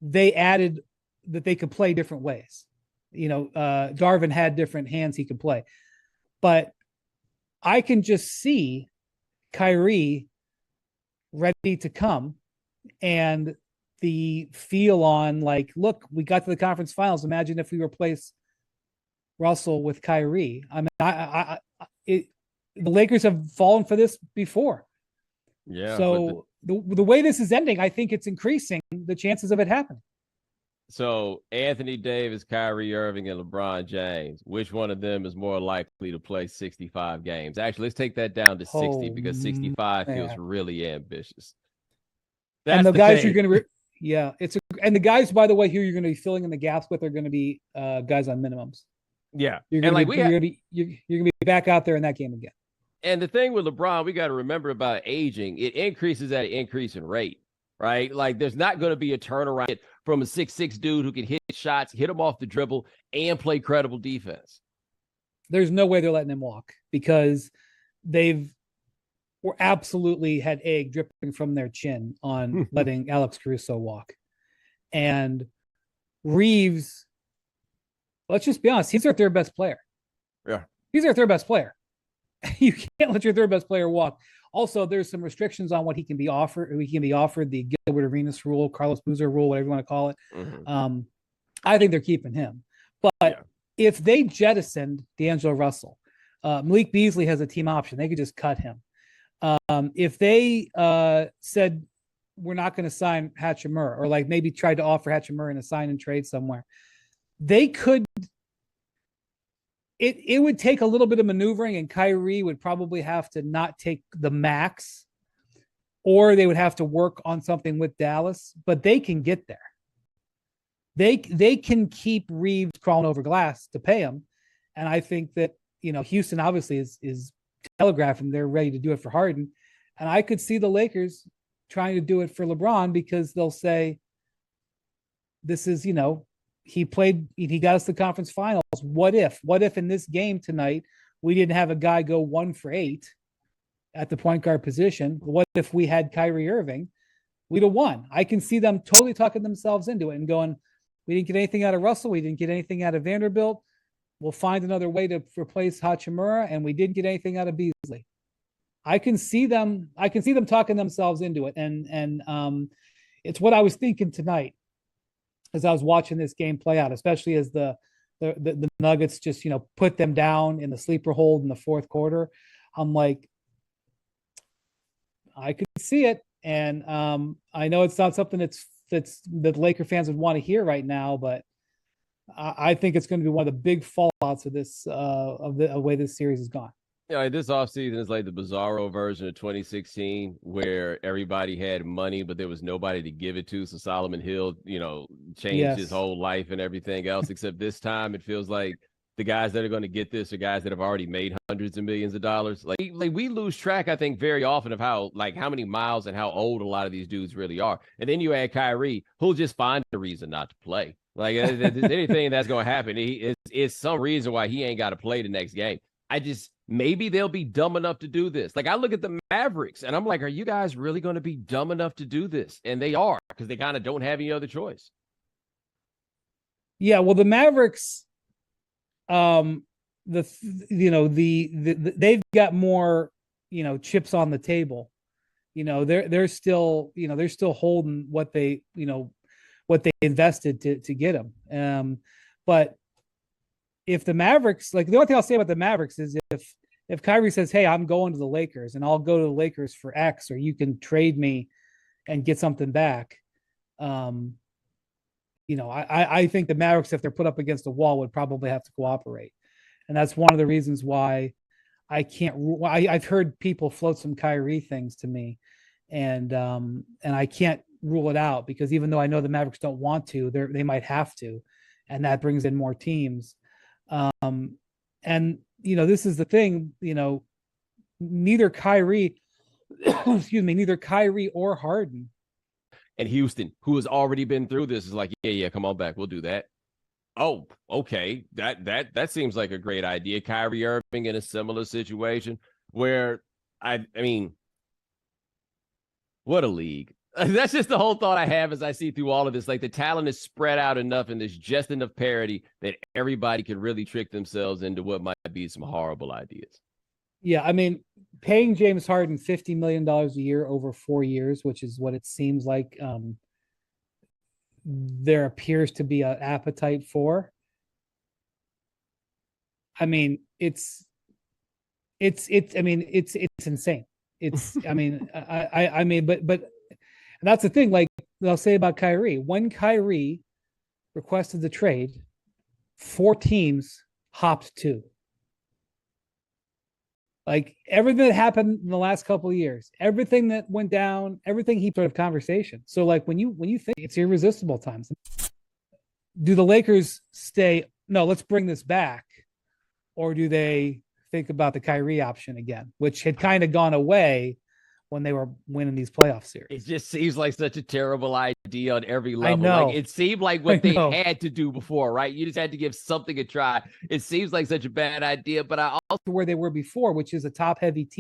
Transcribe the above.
they added that they could play different ways. Darvin had different hands he could play, but I can just see Kyrie ready to come, and the feel on like, look, we got to the conference finals. Imagine if we replace Russell with Kyrie. I mean, the Lakers have fallen for this before. Yeah. So the way this is ending, I think it's increasing the chances of it happening. So Anthony Davis, Kyrie Irving, and LeBron James, which one of them is more likely to play 65 games? Actually, let's take that down to 60 because 65 feels really ambitious. And the guys you're going to, and the guys, by the way, here you're going to be filling in the gaps with are going to be guys on minimums. Yeah. You're going to be back out there in that game again. And the thing with LeBron, we got to remember about aging, it increases at an increasing rate, right? Like there's not going to be a turnaround from a 6'6" dude who can hit shots, hit them off the dribble, and play credible defense. There's no way they're letting him walk because were absolutely had egg dripping from their chin on letting Alex Caruso walk. And Reeves, let's just be honest, he's their third best player. Yeah. He's their third best player. You can't let your third best player walk. Also, there's some restrictions on what he can be offered. He can be offered the Gilbert Arenas rule, Carlos Boozer rule, whatever you want to call it. Mm-hmm. I think they're keeping him. But if they jettisoned D'Angelo Russell, Malik Beasley has a team option. They could just cut him. If they said we're not going to sign Hachimura, or like maybe tried to offer Hachimura in a sign and trade somewhere, they could. It would take a little bit of maneuvering, and Kyrie would probably have to not take the max, or they would have to work on something with Dallas. But they can get there. They can keep Reeves crawling over glass to pay him, and I think that Houston obviously is telegraphing they're ready to do it for Harden, and I could see the Lakers trying to do it for LeBron because they'll say, "This is he got us the conference finals. What if in this game tonight we didn't have a guy go 1 for 8 at the point guard position? What if we had Kyrie Irving? We'd have won." I can see them totally talking themselves into it and going, "We didn't get anything out of Russell. We didn't get anything out of Vanderbilt. We'll find another way to replace Hachimura, and we didn't get anything out of Beasley." I can see them talking themselves into it, and it's what I was thinking tonight as I was watching this game play out, especially as the Nuggets just put them down in the sleeper hold in the fourth quarter. I'm like, I could see it, and I know it's not something that Laker fans would want to hear right now, but I think it's going to be one of the big fallouts of this of the way this series has gone. Yeah, this offseason is like the bizarro version of 2016 where everybody had money, but there was nobody to give it to. So Solomon Hill, changed his whole life and everything else, except this time it feels like the guys that are going to get this are guys that have already made hundreds of millions of dollars. Like we lose track, I think, very often of how many miles and how old a lot of these dudes really are. And then you add Kyrie, who'll just find a reason not to play. Like anything that's going to happen, it's some reason why he ain't got to play the next game. Maybe they'll be dumb enough to do this. Like I look at the Mavericks and I'm like, are you guys really going to be dumb enough to do this? And they are, because they kind of don't have any other choice. Yeah, well, the Mavericks, they've got more, chips on the table. They're still holding what they invested to get them. But if the Mavericks, like the only thing I'll say about the Mavericks is if Kyrie says, "Hey, I'm going to the Lakers and I'll go to the Lakers for X, or you can trade me and get something back," I think the Mavericks, if they're put up against a wall, would probably have to cooperate, and that's one of the reasons why I've heard people float some Kyrie things to me, and I can't rule it out because even though I know the Mavericks don't want to, they might have to, and that brings in more teams. And this is the thing, neither Kyrie or Harden. And Houston, who has already been through this, is like, yeah, come on back. We'll do that. Oh, okay. That seems like a great idea. Kyrie Irving in a similar situation where I mean, what a league. That's just the whole thought I have as I see through all of this. Like the talent is spread out enough and there's just enough parity that everybody can really trick themselves into what might be some horrible ideas. Yeah, I mean, paying James Harden $50 million a year over 4 years, which is what it seems like there appears to be an appetite for. I mean, it's insane. It's I mean, I mean, but and that's the thing. Like they'll say about Kyrie, when Kyrie requested the trade, 4 teams hopped to. Like everything that happened in the last couple of years, everything that went down, everything he sort of conversation. So like when you think it's irresistible times, do the Lakers stay? No, let's bring this back, or do they think about the Kyrie option again, which had kind of gone away when they were winning these playoff series? It just seems like such a terrible idea on every level. I know. Like it seemed like what they had to do before, right? You just had to give something a try. It seems like such a bad idea, but I also where they were before, which is a top heavy team